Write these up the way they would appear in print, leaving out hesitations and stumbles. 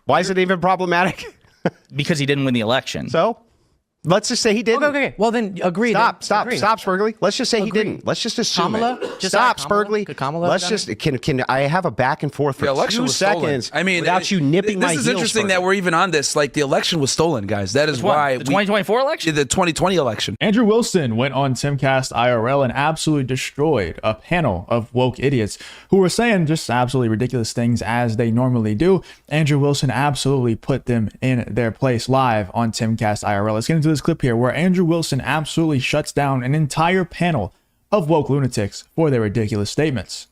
Why is it even problematic? Because he didn't win the election. So let's just say he didn't. Okay. Well, then agree. Stop, Spurgley. Let's just say he didn't. Let's just assume it. Stop, Spurgley. Could Kamala Let's just, can I have a back and forth for The election 2 was stolen. seconds I mean, without you nipping my heels? This is interesting that we're even on this. Like, the election was stolen, guys. That is why. The 2024 election? The 2020 election. Andrew Wilson went on Timcast IRL and absolutely destroyed a panel of woke idiots who were saying just absolutely ridiculous things as they normally do. Andrew Wilson absolutely put them in their place live on Timcast IRL. Let's get into this clip here where Andrew Wilson absolutely shuts down an entire panel of woke lunatics for their ridiculous statements.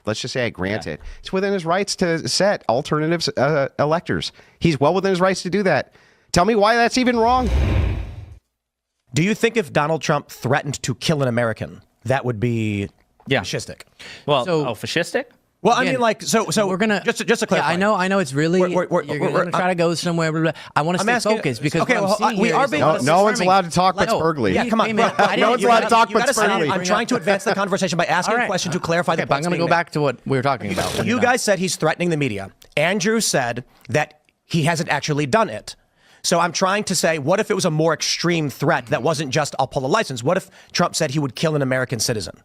Let's just say I grant it. It's within his rights to set alternative electors. He's well within his rights to do that. Tell me why that's even wrong. Do you think if Donald Trump threatened to kill an American, that would be fascistic? Well, fascistic? Well, I mean, like, so we're gonna just to clarify. Yeah, I know. It's really you're gonna try to go somewhere. Blah, blah, blah. I want to stay focused because we are being no one's allowed to talk but Spurgley. Yeah, come on. No one's allowed to talk but Spurgley. I'm trying to advance the conversation by asking a question to clarify the point. I'm going to go back to what we were talking about. You guys said he's threatening the media. Andrew said that he hasn't actually done it. So I'm trying to say, what if it was a more extreme threat that wasn't just I'll pull a license? What if Trump said he would kill an American citizen?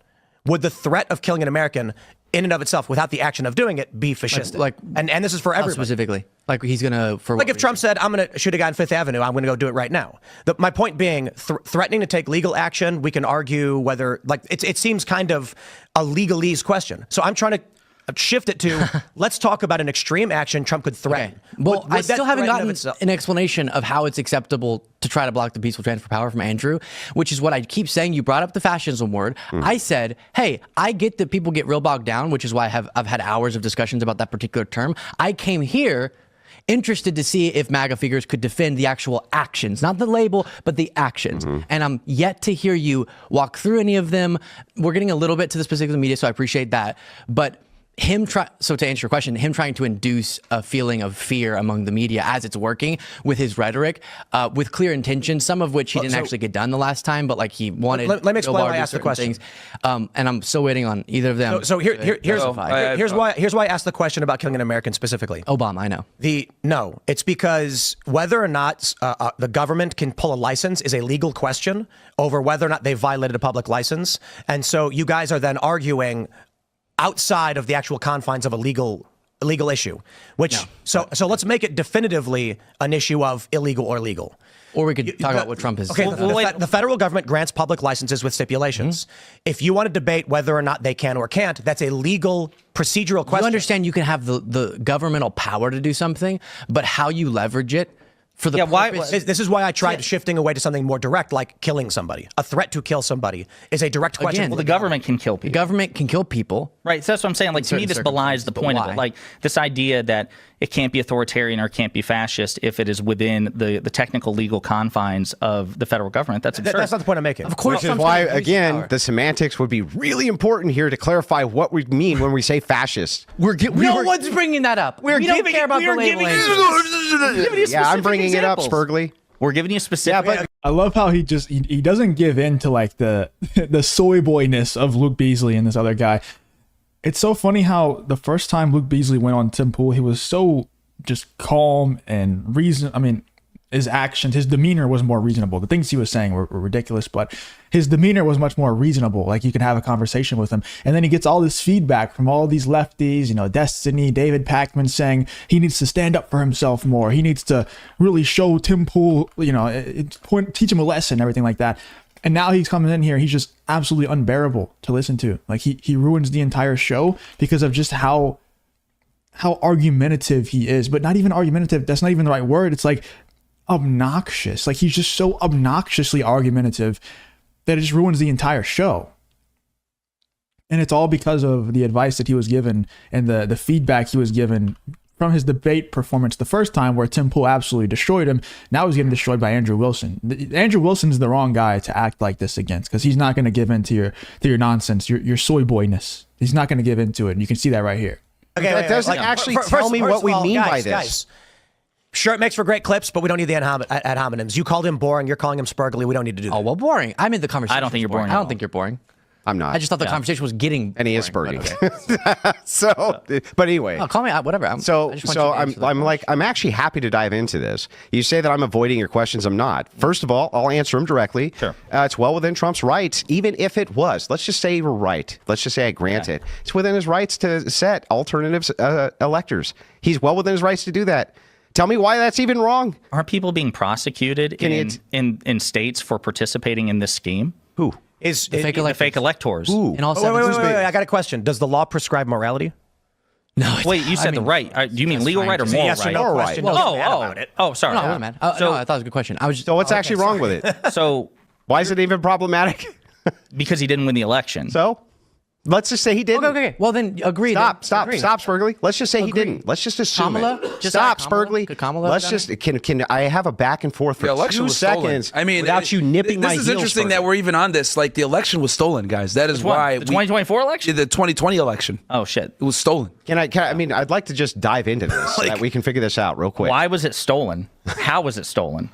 Would the threat of killing an American in and of itself, without the action of doing it, be fascistic? And this is for everybody. Specifically, like he's gonna if Trump said, "I'm gonna shoot a guy on Fifth Avenue," I'm gonna go do it right now. My point being, threatening to take legal action, we can argue whether it seems kind of a legalese question. So I'm trying to shift it to let's talk about an extreme action Trump could threaten. Okay. Well, I still haven't gotten an explanation of how it's acceptable to try to block the peaceful transfer of power from Andrew, which is what I keep saying. You brought up the fascism word. I said, hey, I get that people get real bogged down, which is why I've had hours of discussions about that particular term. I came here interested to see if MAGA figures could defend the actual actions, not the label, but the actions. And I'm yet to hear you walk through any of them. We're getting a little bit to the specifics of the media, so I appreciate that. But so to answer your question, him trying to induce a feeling of fear among the media as it's working with his rhetoric, with clear intentions, some of which he didn't actually get done the last time, but like he wanted. Let me explain why I asked the question. And I'm still waiting on either of them. So here's why I asked the question about killing an American specifically. Obama, I know. No, it's because whether or not the government can pull a license is a legal question over whether or not they violated a public license, and so you guys are then arguing outside of the actual confines of a legal issue, so let's make it definitively an issue of illegal or legal. Or we could talk about what Trump has. Okay, the federal government grants public licenses with stipulations. If you want to debate whether or not they can or can't, that's a legal procedural question. You understand you can have the governmental power to do something, but how you leverage it for the purpose. This is why I tried shifting away to something more direct, like killing somebody. A threat to kill somebody is a direct question. Well, the government can kill people. The government can kill people. Right. So that's what I'm saying. Like, to me, this belies the point of it. Like, this idea that it can't be authoritarian or can't be fascist if it is within the technical legal confines of the federal government. That's absurd. That's not the point I'm making. Of course. Which is why, again, the semantics would be really important here to clarify what we mean when we say fascist. No one's bringing that up. We don't care about the labeling. Yeah, I'm bringing it up, Spurgley. We're giving you specific. Yeah, but I love how he doesn't give in to like the soy boyness of Luke Beasley and this other guy. It's so funny how the first time Luke Beasley went on Tim Pool, he was so just calm and his actions, his demeanor was more reasonable. The things he was saying were ridiculous, but his demeanor was much more reasonable. Like, you can have a conversation with him. And then he gets all this feedback from all these lefties, Destiny, David Pakman saying he needs to stand up for himself more. He needs to really show Tim Pool, teach him a lesson, everything like that. And now he's coming in here. He's just absolutely unbearable to listen to. Like, he ruins the entire show because of just how argumentative he is. But not even argumentative. That's not even the right word. It's like obnoxious. Like, he's just so obnoxiously argumentative that it just ruins the entire show. And it's all because of the advice that he was given and the feedback he was given from his debate performance the first time, where Tim Pool absolutely destroyed him. Now he's getting destroyed by Andrew Wilson. Andrew Wilson's the wrong guy to act like this against, because he's not going to give in to your nonsense, your soy boyness. He's not going to give into it, and you can see that right here. Okay, that doesn't actually tell me what we mean by this. Guys, sure, it makes for great clips, but we don't need the ad hominems. You called him boring. You're calling him Spurgley. We don't need to do that. Oh, well, boring. I'm in the conversation. I don't think you're boring. I don't think you're boring. I'm not. I just thought the conversation was getting. And he is boring, spurting. but okay. So, but anyway. Oh, call me out, whatever. I just want you to answer the question. I'm actually happy to dive into this. You say that I'm avoiding your questions. I'm not. First of all, I'll answer them directly. Sure. It's well within Trump's rights, even if it was. Let's just say we're right. Let's just say I grant it. It's within his rights to set alternatives electors. He's well within his rights to do that. Tell me why that's even wrong. Aren't people being prosecuted in states for participating in this scheme? Who? The fake electors. Ooh. In all Wait, I got a question. Does the law prescribe morality? No. Wait, you said the right. Do you mean legal right or moral Yes or right? no Moral question. right. Don't get mad about it. Oh, sorry. No, I wasn't mad. No, I thought it was a good question. I was just, So what's actually wrong with it? So Why is it even problematic? because he didn't win the election. So let's just say he didn't. Okay. Well, then agree. Stop, Agree. Spurgley. Let's just say he didn't. Let's just assume Kamala? it. Just Stop, like Kamala? Spurgley. Could Kamala have Let's done just can I have a back and forth for The election 2 was stolen. seconds I mean, without you nipping my This heels? is interesting that we're even on this. Like, the election was stolen, guys. That is why the 2024 election? The 2020 election. Oh shit. It was stolen. I mean, I'd like to just dive into this so that we can figure this out real quick. Why was it stolen? How was it stolen?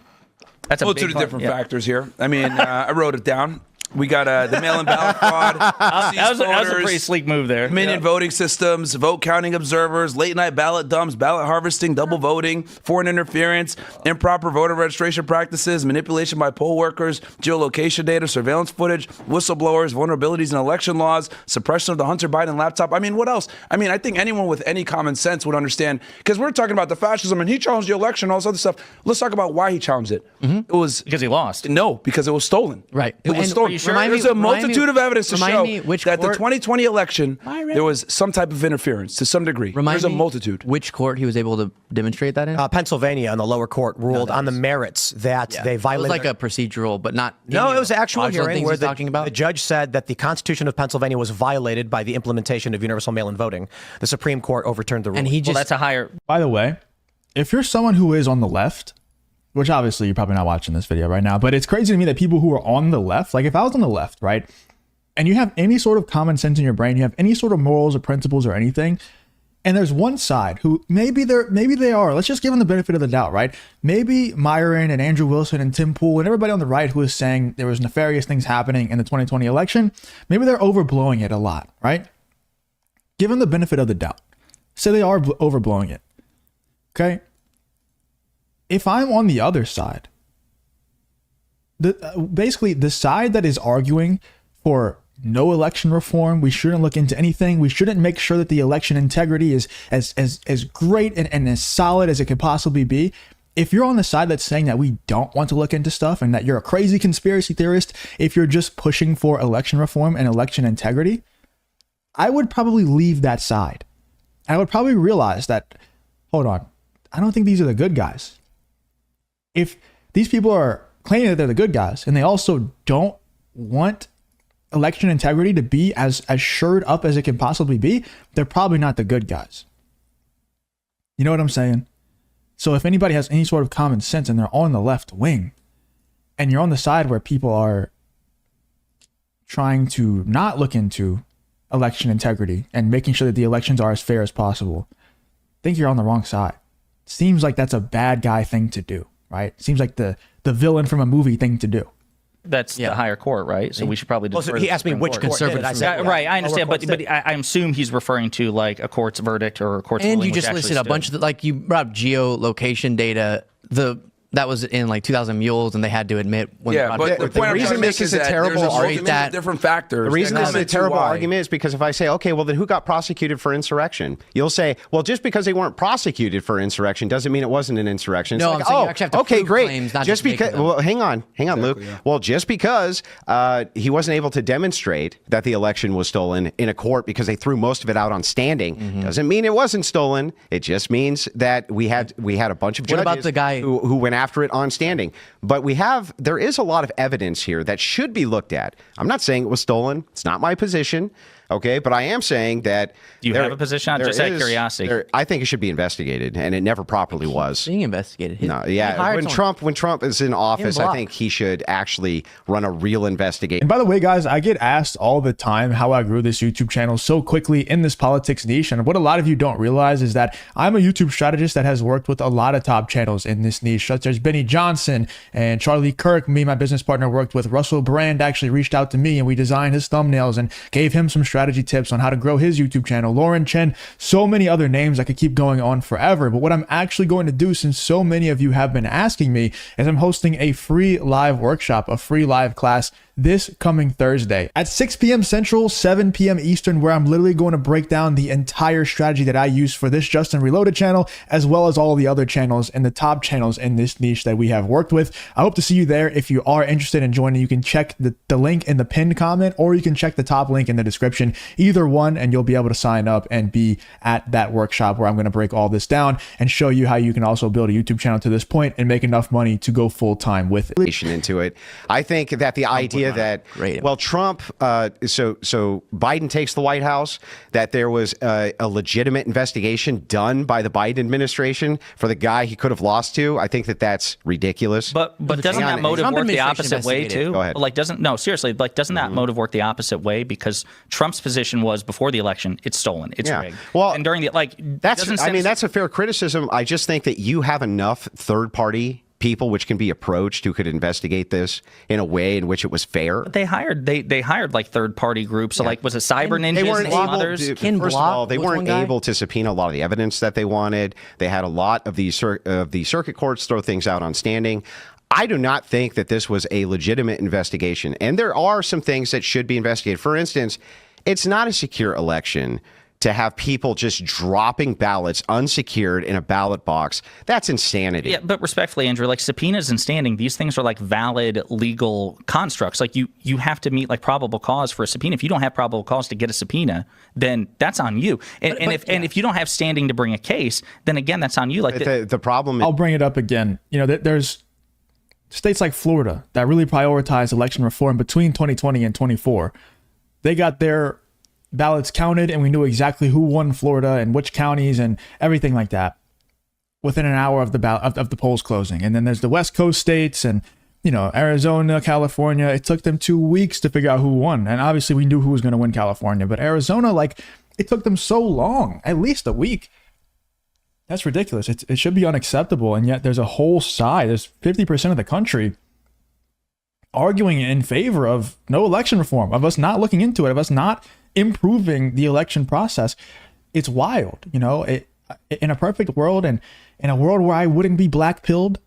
That's a Multitude big of different factors here. I mean, I wrote it down. We got the mail-in ballot fraud. That was a pretty sleek move there. Dominion voting systems, vote counting observers, late-night ballot dumps, ballot harvesting, double voting, foreign interference, improper voter registration practices, manipulation by poll workers, geolocation data, surveillance footage, whistleblowers, vulnerabilities in election laws, suppression of the Hunter Biden laptop. I mean, what else? I mean, I think anyone with any common sense would understand, because we're talking about the fascism and he challenged the election and all this other stuff. Let's talk about why he challenged it. It was because he lost. No, because it was stolen. Right. It was And stolen. sure? There's a multitude of evidence to show that the 2020 election, there was some type of interference to some degree. There's a multitude. Which court he was able to demonstrate that in? Pennsylvania in the lower court ruled on the merits that they It was violated. like a procedural, but not. No, it was an actual hearing where the the judge said that the Constitution of Pennsylvania was violated by the implementation of universal mail-in voting. The Supreme Court overturned the ruling. And he just. Well, that's a higher. By the way, if you're someone who is on the left, which obviously you're probably not watching this video right now, but it's crazy to me that people who are on the left, like if I was on the left, right, and you have any sort of common sense in your brain, you have any sort of morals or principles or anything, and there's one side who maybe they are, let's just give them the benefit of the doubt, right? Maybe Myron and Andrew Wilson and Tim Pool and everybody on the right who is saying there was nefarious things happening in the 2020 election, maybe they're overblowing it a lot, right? Give them the benefit of the doubt. Say they are overblowing it, okay? If I'm on the other side, basically the side that is arguing for no election reform, we shouldn't look into anything, we shouldn't make sure that the election integrity is as great and as solid as it could possibly be. If you're on the side that's saying that we don't want to look into stuff and that you're a crazy conspiracy theorist, if you're just pushing for election reform and election integrity, I would probably leave that side. I would probably realize that, hold on, I don't think these are the good guys. If these people are claiming that they're the good guys and they also don't want election integrity to be as shored up as it can possibly be, they're probably not the good guys. You know what I'm saying? So if anybody has any sort of common sense and they're on the left wing and you're on the side where people are trying to not look into election integrity and making sure that the elections are as fair as possible, I think you're on the wrong side. Seems like that's a bad guy thing to do, right? Seems like the villain from a movie thing to do. That's the higher court, right? So we should probably defer to he the asked me Supreme which Court. court did it. I said, right, I understand, but I assume he's referring to like a court's verdict or a court's And ruling, you just which listed a actually bunch of like you brought up geolocation data. That was in like 2,000 mules, and they had to admit when Yeah, but the point I'm reason trying to make this is is a that terrible there's a argument- multitude of different factors. The reason that this is come a into terrible why. argument is because if I say, okay, well, then who got prosecuted for insurrection? You'll say, well, just because they weren't prosecuted for insurrection doesn't mean it wasn't an insurrection. It's No, like, I'm saying you actually have to okay, prove great. claims, not just just make because, them. well, hang on, Luke. yeah. Well, just because he wasn't able to demonstrate that the election was stolen in a court because they threw most of it out on standing doesn't mean it wasn't stolen. It just means that we had a bunch of What judges about the guy who went after it on standing. But there is a lot of evidence here that should be looked at. I'm not saying it was stolen. It's not my position. Okay, but I am saying that. Do you have a position on just out of curiosity? I think it should be investigated, and it never properly was. Being investigated. No, yeah. When Trump is in office, I think he should actually run a real investigation. And by the way, guys, I get asked all the time how I grew this YouTube channel so quickly in this politics niche. And what a lot of you don't realize is that I'm a YouTube strategist that has worked with a lot of top channels in this niche, such as Benny Johnson and Charlie Kirk. Me and my business partner worked with Russell Brand, actually reached out to me and we designed his thumbnails and gave him some strategy tips on how to grow his YouTube channel. Lauren Chen, so many other names. I could keep going on forever. But what I'm actually going to do, since so many of you have been asking me, is I'm hosting a free live workshop, a free live class this coming Thursday at 6 p.m. Central, 7 p.m. Eastern, where I'm literally going to break down the entire strategy that I use for this Justin Reloaded channel, as well as all the other channels and the top channels in this niche that we have worked with. I hope to see you there. If you are interested in joining, you can check the link in the pinned comment, or you can check the top link in the description, either one, and you'll be able to sign up and be at that workshop where I'm going to break all this down and show you how you can also build a YouTube channel to this point and make enough money to go full time with it. Into it. I think that the idea that, well, Trump, so Biden takes the White House, that there was a legitimate investigation done by the Biden administration for the guy he could have lost to. I think that that's ridiculous. But doesn't that motive work the opposite way too? Go ahead. Like doesn't that motive work the opposite way? Because Trump's position was before the election, it's stolen, it's rigged. Well, and during the that's a fair criticism. I just think that you have enough third party people which can be approached who could investigate this in a way in which it was fair. But they hired like third party groups. So like, was it Cyber Ninjas? They weren't able others? First of all, they weren't able to subpoena a lot of the evidence that they wanted. They had a lot of the circuit courts throw things out on standing. I do not think that this was a legitimate investigation. And there are some things that should be investigated. For instance, it's not a secure election to have people just dropping ballots unsecured in a ballot box. That's insanity. Yeah, but respectfully, Andrew, like subpoenas and standing, these things are like valid legal constructs. Like you have to meet like probable cause for a subpoena. If you don't have probable cause to get a subpoena, then that's on you. And if you don't have standing to bring a case, then again, that's on you. Like the problem. I'll bring it up again. You know, there's states like Florida that really prioritize election reform between 2020 and 24. They got their ballots counted and we knew exactly who won Florida and which counties and everything like that within an hour of the polls closing. And then there's the West Coast states and, you know, Arizona, California. It took them 2 weeks to figure out who won. And obviously we knew who was going to win California, but Arizona, like, it took them so long, at least a week. That's ridiculous. It should be unacceptable. And yet there's a whole side, there's 50% of the country arguing in favor of no election reform, of us not looking into it, of us not improving the election process. It's wild. You know, in a perfect world and in a world where I wouldn't be black-pilled,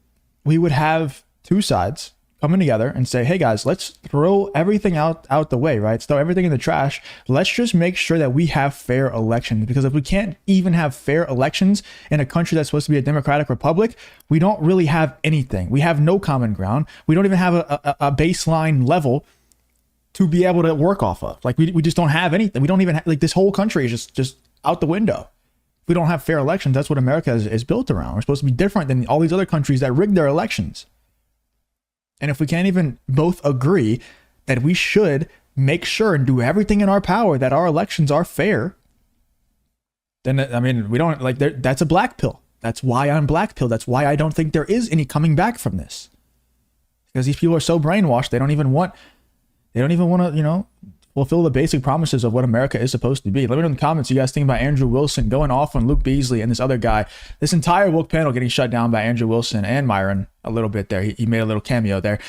we would have two sides coming together and say, hey guys, let's throw everything out the way, right? Let's throw everything in the trash. Let's just make sure that we have fair elections, because if we can't even have fair elections in a country that's supposed to be a democratic republic, we don't really have anything. We have no common ground. We don't even have a baseline level to be able to work off of. Like we just don't have anything. We don't even have, like, this whole country is just out the window. If we don't have fair elections, that's what America is built around. We're supposed to be different than all these other countries that rig their elections. And if we can't even both agree that we should make sure and do everything in our power that our elections are fair, then, I mean, we don't, like, that's a black pill. That's why I'm black pill. That's why I don't think there is any coming back from this. Because these people are so brainwashed, they don't even want to, you know, fulfill the basic promises of what America is supposed to be. Let me know in the comments, you guys think about Andrew Wilson going off on Luke Beasley and this other guy. This entire woke panel getting shut down by Andrew Wilson and Myron a little bit there. He made a little cameo there.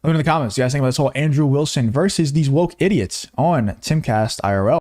Let me know in the comments, you guys think about this whole Andrew Wilson versus these woke idiots on Timcast IRL.